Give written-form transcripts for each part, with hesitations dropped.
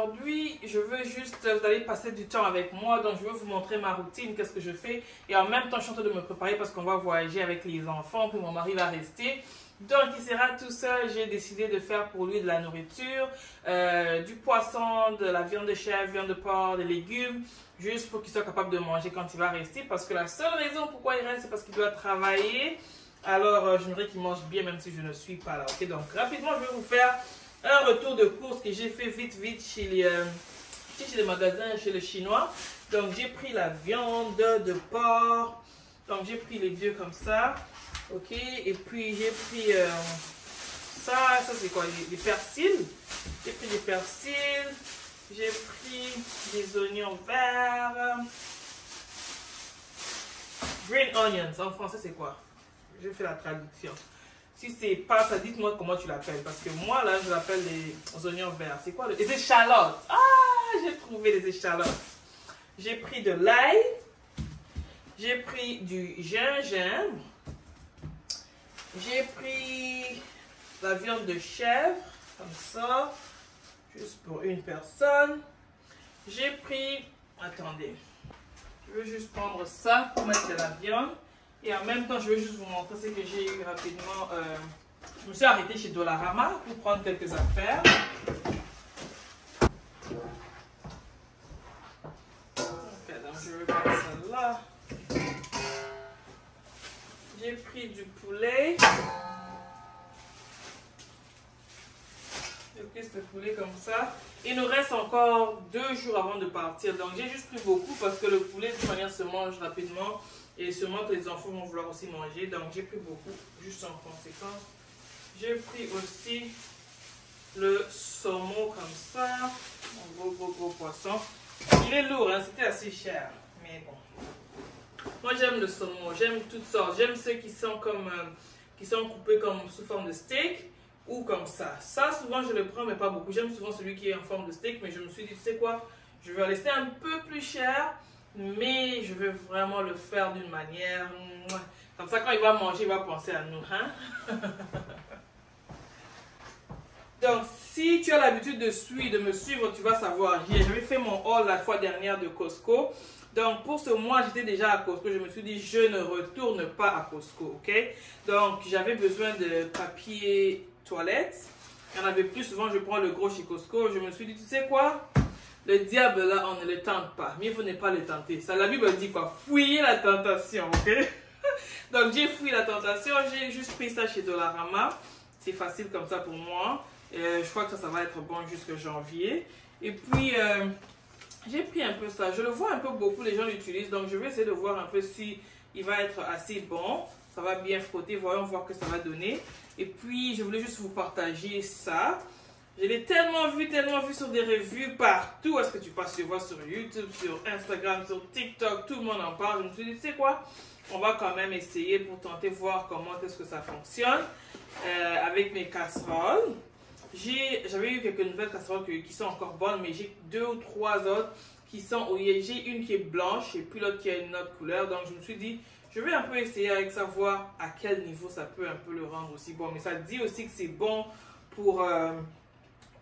aujourd'hui, je veux juste, vous allez passer du temps avec moi, donc je veux vous montrer ma routine, qu'est-ce que je fais. Et en même temps, je suis en train de me préparer parce qu'on va voyager avec les enfants, puis mon mari va rester. Donc, il sera tout seul. J'ai décidé de faire pour lui de la nourriture, du poisson, de la viande de chèvre, viande de porc, des légumes, juste pour qu'il soit capable de manger quand il va rester. Parce que la seule raison pourquoi il reste, c'est parce qu'il doit travailler. Alors, j'aimerais qu'il mange bien, même si je ne suis pas là. Ok, donc, rapidement, je vais vous faire un retour de course que j'ai fait vite chez les magasins, chez le chinois. Donc, j'ai pris la viande de porc. Donc, j'ai pris les vieux comme ça. Ok, et puis j'ai pris ça c'est quoi? Les persils. J'ai pris des persils. J'ai pris des oignons verts. Green onions. En français, c'est quoi? Je fais la traduction. Si c'est pas ça, dites-moi comment tu l'appelles. Parce que moi, là, je l'appelle les oignons verts. C'est quoi? Les échalotes. Ah, j'ai trouvé les échalotes. J'ai pris de l'ail. J'ai pris du gingembre. J'ai pris la viande de chèvre, comme ça, juste pour une personne. J'ai pris, attendez, je veux juste prendre ça pour mettre de la viande. Et en même temps, je veux juste vous montrer ce que j'ai eu rapidement. Je me suis arrêtée chez Dollarama pour prendre quelques affaires. Ok, donc je vais mettre ça là. J'ai pris du poulet. J'ai pris ce poulet comme ça. Il nous reste encore 2 jours avant de partir. Donc j'ai juste pris beaucoup parce que le poulet de toute manière se mange rapidement. Et sûrement que les enfants vont vouloir aussi manger. Donc j'ai pris beaucoup juste en conséquence. J'ai pris aussi le saumon comme ça. Un gros poisson. Il est lourd, hein? C'était assez cher. Mais bon. Moi j'aime le saumon, j'aime toutes sortes, j'aime ceux qui sont comme qui sont coupés comme sous forme de steak ou comme ça. Ça souvent je le prends mais pas beaucoup. J'aime souvent celui qui est en forme de steak, mais je me suis dit tu sais quoi, je vais laisser un peu plus cher, mais je vais vraiment le faire d'une manière comme ça quand il va manger il va penser à nous, hein? Donc si tu as l'habitude de me suivre, tu vas savoir. J'avais fait mon haul la fois dernière de Costco. Donc, pour ce mois, j'étais déjà à Costco. Je me suis dit, je ne retourne pas à Costco, ok? Donc, j'avais besoin de papier toilette. Il y en avait plus. Souvent, je prends le gros chez Costco. Je me suis dit, tu sais quoi? Le diable, là, on ne le tente pas. Mieux vaut ne pas le tenter. Ça, la Bible dit quoi? Fouiller la tentation, ok? Donc, j'ai fouillé la tentation. J'ai juste pris ça chez Dollarama. C'est facile comme ça pour moi. Je crois que ça va être bon jusqu'à janvier. Et puis... j'ai pris un peu ça. Je le vois un peu beaucoup, les gens l'utilisent. Donc, je vais essayer de voir un peu si il va être assez bon. Ça va bien frotter. Voyons voir que ça va donner. Et puis, je voulais juste vous partager ça. Je l'ai tellement vu sur des revues partout. Est-ce que tu passes sur voir sur YouTube, sur Instagram, sur TikTok. Tout le monde en parle. Je me suis dit, tu sais quoi? On va quand même essayer pour tenter voir comment est-ce que ça fonctionne avec mes casseroles. J'avais eu quelques nouvelles casseroles qui sont encore bonnes, mais j'ai 2 ou 3 autres qui sont, j'ai une qui est blanche et puis l'autre qui a une autre couleur. Donc je me suis dit, je vais un peu essayer avec ça, voir à quel niveau ça peut un peu le rendre aussi bon. Mais ça dit aussi que c'est bon pour,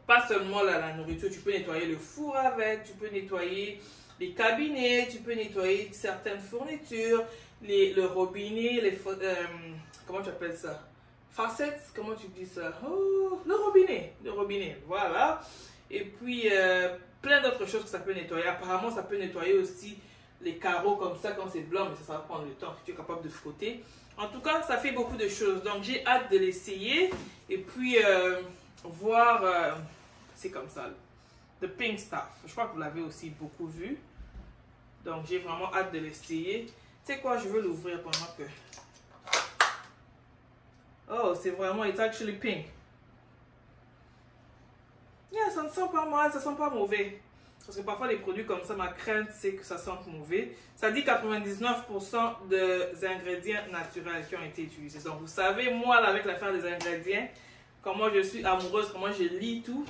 pas seulement la nourriture, tu peux nettoyer le four avec, tu peux nettoyer les cabinets, tu peux nettoyer certaines fournitures, le robinet, comment tu appelles ça? Faucet, comment tu dis ça? Oh, le robinet, voilà. Et puis, plein d'autres choses que ça peut nettoyer. Apparemment, ça peut nettoyer aussi les carreaux comme ça quand c'est blanc, mais ça va prendre le temps que tu es capable de frotter. En tout cas, ça fait beaucoup de choses. Donc, j'ai hâte de l'essayer et puis voir, c'est comme ça, the pink stuff. Je crois que vous l'avez aussi beaucoup vu. Donc, j'ai vraiment hâte de l'essayer. Tu sais quoi, je veux l'ouvrir pendant que... Oh, c'est vraiment, it's actually pink. Yeah, ça ne sent pas mal, ça ne sent pas mauvais. Parce que parfois, les produits comme ça, ma crainte, c'est que ça sente mauvais. Ça dit 99% des ingrédients naturels qui ont été utilisés. Donc, vous savez, moi, là, avec l'affaire des ingrédients, comment je suis amoureuse, comment je lis tout.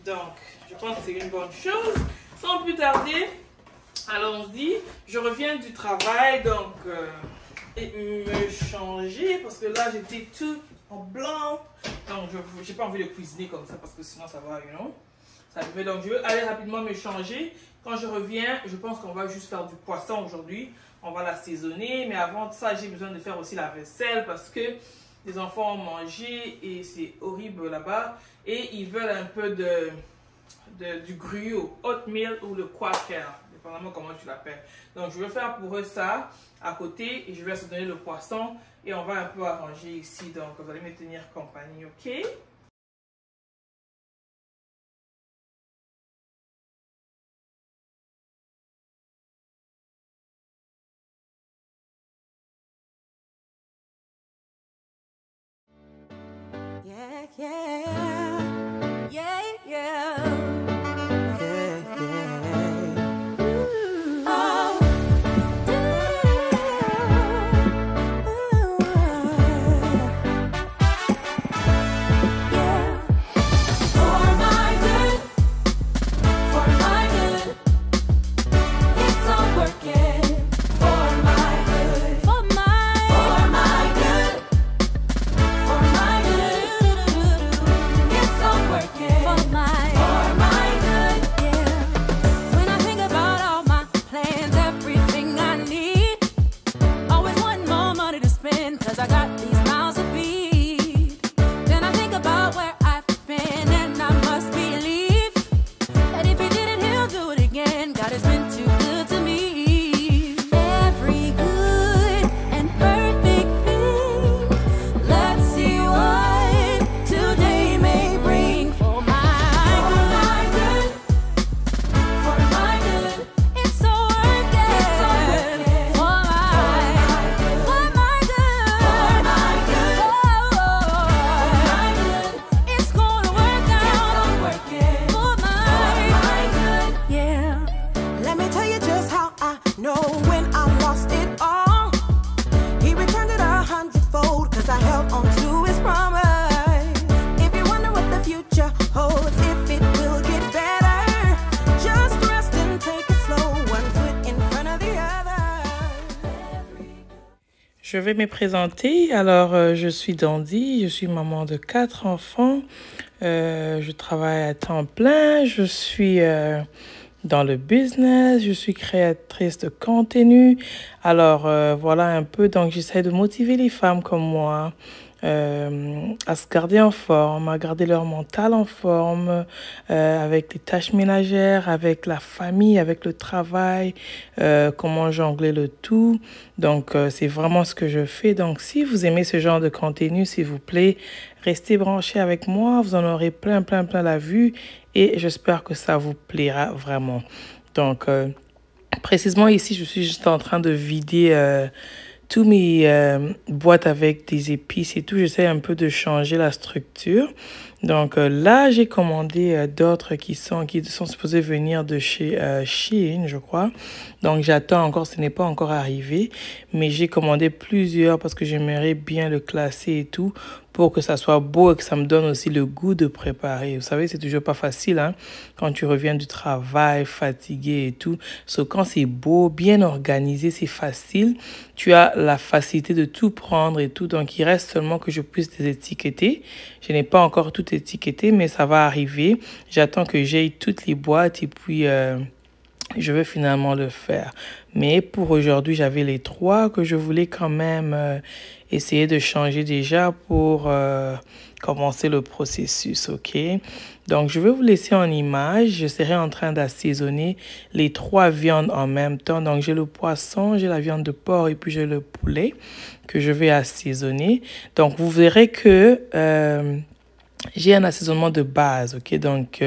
Donc, je pense que c'est une bonne chose. Sans plus tarder, allons-y. Je reviens du travail, donc... et me changer parce que là j'étais tout en blanc, donc j'ai pas envie de cuisiner comme ça parce que sinon ça va, s'allumer. Donc je vais aller rapidement me changer. Quand je reviens, je pense qu'on va juste faire du poisson aujourd'hui. On va l'assaisonner. Mais avant ça, j'ai besoin de faire aussi la vaisselle parce que les enfants ont mangé et c'est horrible là-bas. Et ils veulent un peu du gruyot, oatmeal ou le quaker, dépendamment comment tu l'appelles. Donc je vais faire pour eux ça à côté et je vais assaisonner le poisson et on va un peu arranger ici. Donc vous allez me tenir compagnie, ok? Yeah, yeah, yeah. Je vais me présenter. Alors, je suis Dandy, je suis maman de 4 enfants. Je travaille à temps plein, je suis dans le business, je suis créatrice de contenu. Alors, voilà un peu, donc j'essaie de motiver les femmes comme moi à se garder en forme, à garder leur mental en forme, avec les tâches ménagères, avec la famille, avec le travail, comment jongler le tout. Donc, c'est vraiment ce que je fais. Donc, si vous aimez ce genre de contenu, s'il vous plaît, restez branchés avec moi. Vous en aurez plein la vue et j'espère que ça vous plaira vraiment. Donc, précisément ici, je suis juste en train de vider tous mes boîtes avec des épices et tout. J'essaie un peu de changer la structure. Donc là, j'ai commandé d'autres qui sont supposés venir de chez Shein, je crois. Donc j'attends encore, ce n'est pas encore arrivé. Mais j'ai commandé plusieurs parce que j'aimerais bien le classer et tout pour que ça soit beau et que ça me donne aussi le goût de préparer. Vous savez, c'est toujours pas facile hein, quand tu reviens du travail, fatigué et tout. Sauf quand c'est beau, bien organisé, c'est facile. Tu as la facilité de tout prendre et tout. Donc, il reste seulement que je puisse les étiqueter. Je n'ai pas encore tout étiqueté, mais ça va arriver. J'attends que j'aie toutes les boîtes et puis je vais finalement le faire. Mais pour aujourd'hui, j'avais les 3 que je voulais quand même essayer de changer déjà pour commencer le processus, ok? Donc, je vais vous laisser en image. Je serai en train d'assaisonner les 3 viandes en même temps. Donc, j'ai le poisson, j'ai la viande de porc et puis j'ai le poulet que je vais assaisonner. Donc, vous verrez que j'ai un assaisonnement de base, ok? Donc,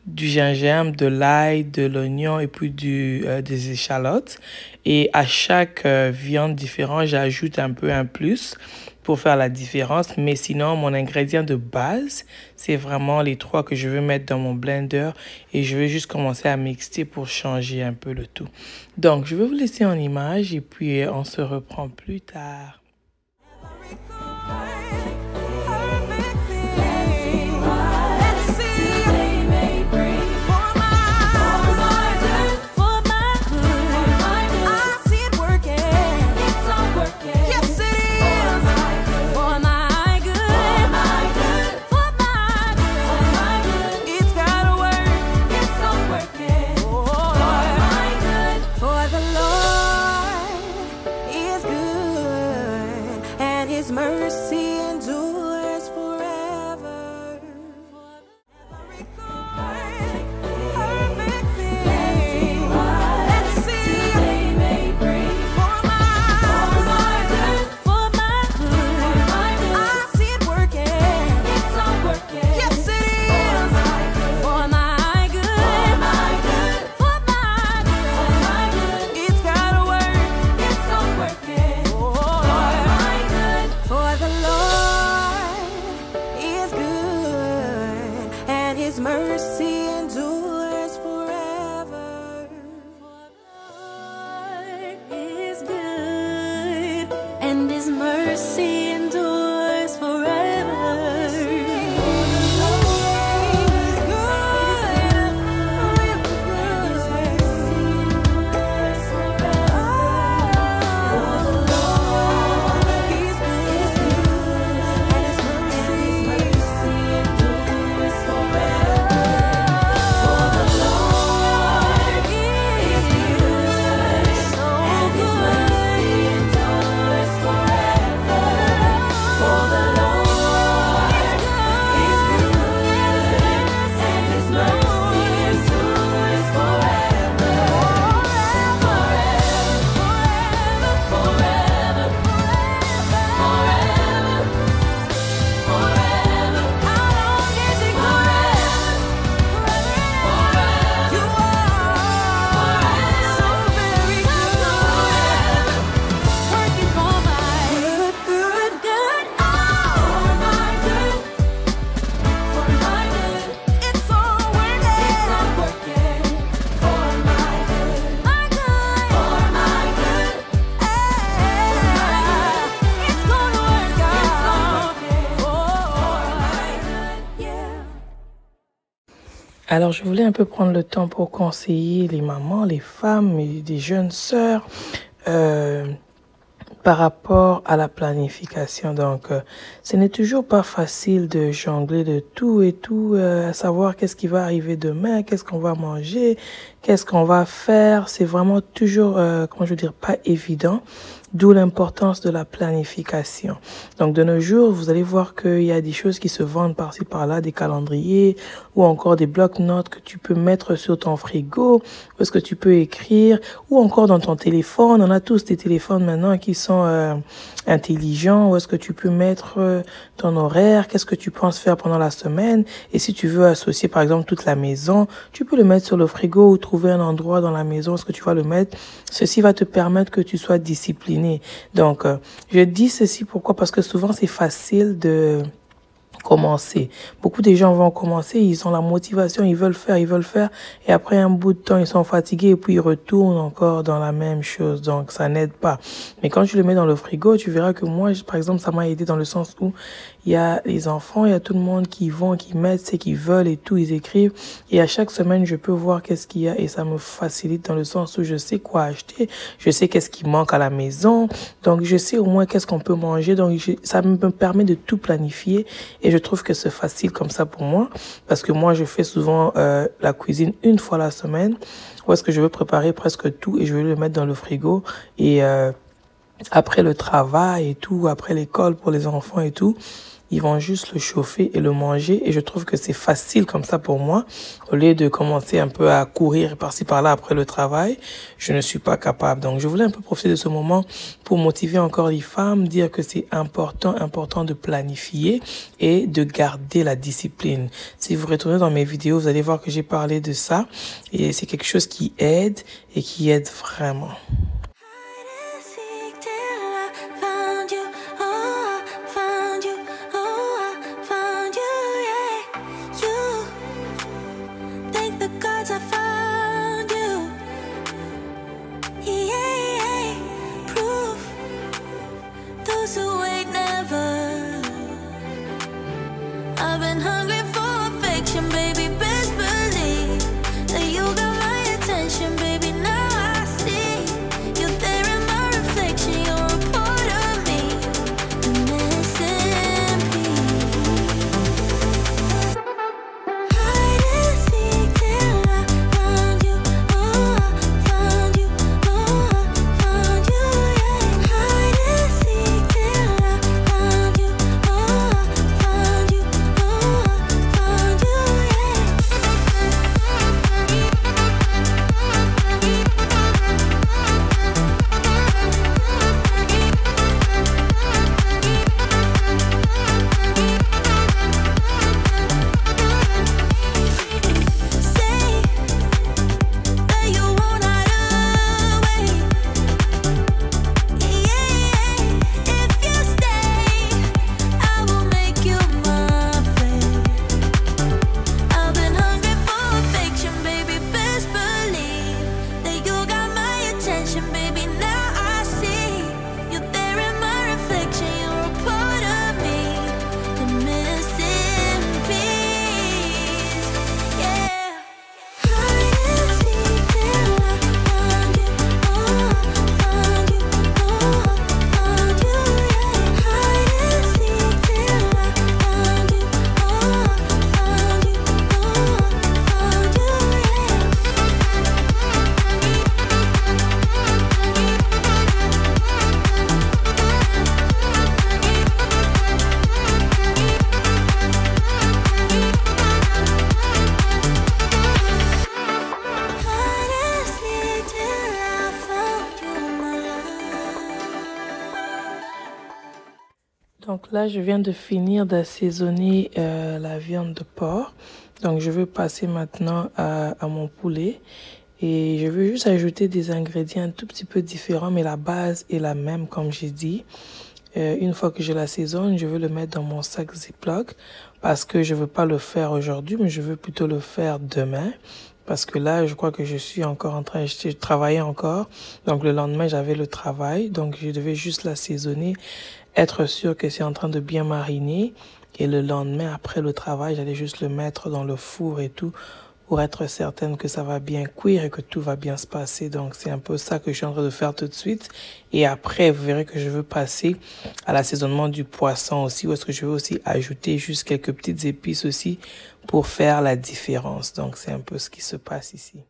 du gingembre, de l'ail, de l'oignon et puis des échalotes. Et à chaque viande différente, j'ajoute un peu un plus pour faire la différence. Mais sinon, mon ingrédient de base, c'est vraiment les 3 que je veux mettre dans mon blender. Et je vais juste commencer à mixer pour changer un peu le tout. Donc, je vais vous laisser en image et puis on se reprend plus tard. Alors, je voulais un peu prendre le temps pour conseiller les mamans, les femmes et des jeunes sœurs euh, par rapport à la planification. Donc, ce n'est toujours pas facile de jongler de tout et tout, à savoir qu'est-ce qui va arriver demain, qu'est-ce qu'on va manger, qu'est-ce qu'on va faire. C'est vraiment toujours, comment je veux dire, pas évident. D'où l'importance de la planification. Donc, de nos jours, vous allez voir qu'il y a des choses qui se vendent par-ci, par-là, des calendriers ou encore des blocs-notes que tu peux mettre sur ton frigo, où est-ce que tu peux écrire, ou encore dans ton téléphone. On a tous des téléphones maintenant qui sont intelligents, où est-ce que tu peux mettre ton horaire, qu'est-ce que tu penses faire pendant la semaine. Et si tu veux associer, par exemple, toute la maison, tu peux le mettre sur le frigo ou trouver un endroit dans la maison où est-ce que tu vas le mettre. Ceci va te permettre que tu sois discipliné. Donc, je dis ceci pourquoi? Parce que souvent, c'est facile de commencer. Beaucoup de gens vont commencer, ils ont la motivation, ils veulent faire, et après un bout de temps, ils sont fatigués, et puis ils retournent encore dans la même chose. Donc, ça n'aide pas. Mais quand tu le mets dans le frigo, tu verras que moi, par exemple, ça m'a aidé dans le sens où il y a les enfants, il y a tout le monde qui vont, qui mettent ce qu'ils veulent et tout, ils écrivent. Et à chaque semaine, je peux voir qu'est-ce qu'il y a et ça me facilite dans le sens où je sais quoi acheter, je sais qu'est-ce qui manque à la maison, donc je sais au moins qu'est-ce qu'on peut manger. Donc, ça me permet de tout planifier et je trouve que c'est facile comme ça pour moi parce que moi, je fais souvent la cuisine une fois la semaine où est-ce que je veux préparer presque tout et je vais le mettre dans le frigo et après le travail et tout, après l'école pour les enfants et tout, ils vont juste le chauffer et le manger. Et je trouve que c'est facile comme ça pour moi. Au lieu de commencer un peu à courir par-ci par-là après le travail, je ne suis pas capable. Donc, je voulais un peu profiter de ce moment pour motiver encore les femmes, dire que c'est important de planifier et de garder la discipline. Si vous retournez dans mes vidéos, vous allez voir que j'ai parlé de ça. Et c'est quelque chose qui aide et qui aide vraiment. Donc là, je viens de finir d'assaisonner la viande de porc. Donc, je vais passer maintenant à mon poulet. Et je vais juste ajouter des ingrédients un tout petit peu différents, mais la base est la même, comme j'ai dit. Une fois que je l'assaisonne, je vais le mettre dans mon sac Ziploc parce que je ne veux pas le faire aujourd'hui, mais je veux plutôt le faire demain. Parce que là, je crois que je suis encore en train de travailler encore. Donc, le lendemain, j'avais le travail. Donc, je devais juste l'assaisonner, être sûr que c'est en train de bien mariner. Et le lendemain, après le travail, j'allais juste le mettre dans le four et tout pour être certaine que ça va bien cuire et que tout va bien se passer. Donc, c'est un peu ça que je suis en train de faire tout de suite. Et après, vous verrez que je veux passer à l'assaisonnement du poisson aussi, où est-ce que je veux aussi ajouter juste quelques petites épices aussi pour faire la différence. Donc, c'est un peu ce qui se passe ici.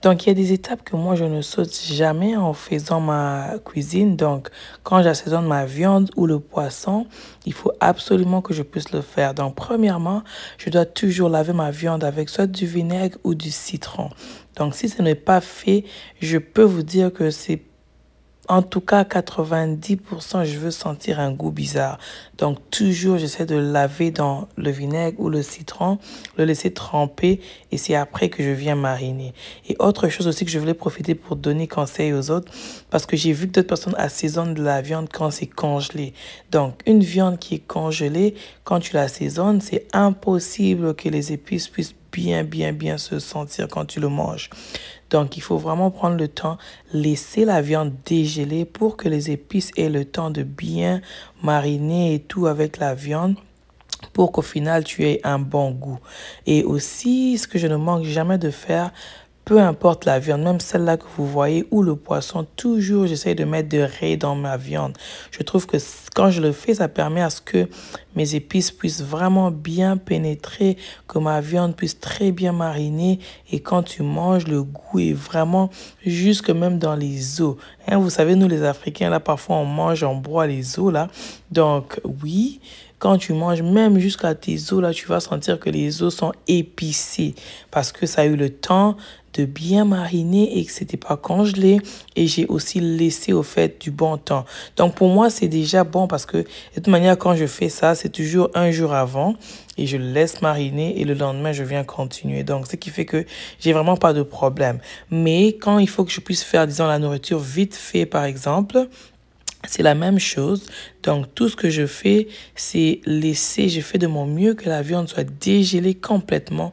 Donc, il y a des étapes que moi, je ne saute jamais en faisant ma cuisine. Donc, quand j'assaisonne ma viande ou le poisson, il faut absolument que je puisse le faire. Donc, premièrement, je dois toujours laver ma viande avec soit du vinaigre ou du citron. Donc, si ce n'est pas fait, je peux vous dire que c'est en tout cas 90%, je veux sentir un goût bizarre. Donc, toujours, j'essaie de laver dans le vinaigre ou le citron, le laisser tremper et c'est après que je viens mariner. Et autre chose aussi que je voulais profiter pour donner conseil aux autres, parce que j'ai vu que d'autres personnes assaisonnent de la viande quand c'est congelé. Donc, une viande qui est congelée, quand tu l'assaisonnes, c'est impossible que les épices puissent bien se sentir quand tu le manges. Donc, il faut vraiment prendre le temps, laisser la viande dégeler pour que les épices aient le temps de bien mariner et tout avec la viande pour qu'au final, tu aies un bon goût. Et aussi, ce que je ne manque jamais de faire, peu importe la viande, même celle-là que vous voyez ou le poisson, toujours j'essaie de mettre de raie dans ma viande. Je trouve que quand je le fais, ça permet à ce que mes épices puissent vraiment bien pénétrer, que ma viande puisse très bien mariner. Et quand tu manges, le goût est vraiment jusque même dans les os. Hein, vous savez, nous les Africains, là, parfois on mange, on broie les os, là. Donc, oui. Quand tu manges, même jusqu'à tes os, là, tu vas sentir que les os sont épicés parce que ça a eu le temps de bien mariner et que c'était pas congelé. Et j'ai aussi laissé au fait du bon temps. Donc, pour moi, c'est déjà bon parce que de toute manière, quand je fais ça, c'est toujours un jour avant et je le laisse mariner et le lendemain, je viens continuer. Donc, ce qui fait que j'ai vraiment pas de problème. Mais quand il faut que je puisse faire, disons, la nourriture vite fait, par exemple, c'est la même chose. Donc, tout ce que je fais, c'est laisser, je fais de mon mieux que la viande soit dégelée complètement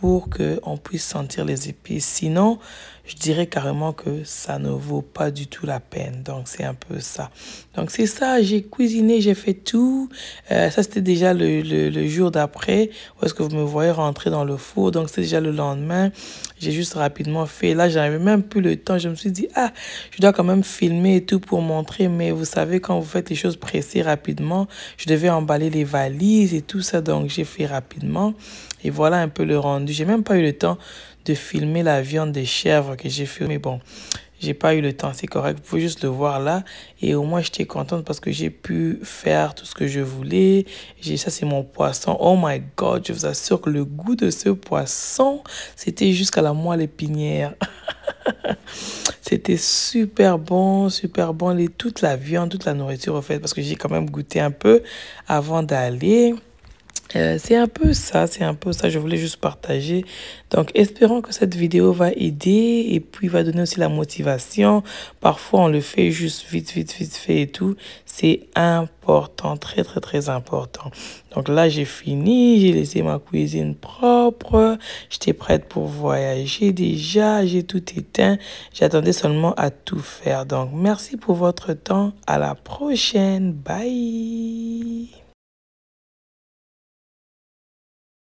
pour qu'on puisse sentir les épices. Sinon, je dirais carrément que ça ne vaut pas du tout la peine. Donc, c'est un peu ça. Donc, c'est ça, j'ai cuisiné, j'ai fait tout. Ça, c'était déjà le jour d'après, où est-ce que vous me voyez rentrer dans le four. Donc, c'était déjà le lendemain. J'ai juste rapidement fait. Là, j'avais même plus le temps. Je me suis dit, ah, je dois quand même filmer et tout pour montrer. Mais vous savez, quand vous faites les choses pressées rapidement, je devais emballer les valises et tout ça. Donc, j'ai fait rapidement. Et voilà un peu le rendu. J'ai même pas eu le temps de filmer la viande de chèvre que j'ai fait. Mais bon, j'ai pas eu le temps, c'est correct. Vous pouvez juste le voir là. Et au moins, j'étais contente parce que j'ai pu faire tout ce que je voulais. Ça, c'est mon poisson. Oh my God, je vous assure que le goût de ce poisson, c'était jusqu'à la moelle épinière. C'était super bon, super bon. Toute la viande, toute la nourriture, en fait, parce que j'ai quand même goûté un peu avant d'aller. C'est un peu ça, je voulais juste partager. Donc, espérons que cette vidéo va aider et puis va donner aussi la motivation. Parfois, on le fait juste vite fait et tout. C'est important, très, très, très important. Donc là, j'ai fini, j'ai laissé ma cuisine propre. J'étais prête pour voyager déjà, j'ai tout éteint. J'attendais seulement à tout faire. Donc, merci pour votre temps. À la prochaine. Bye.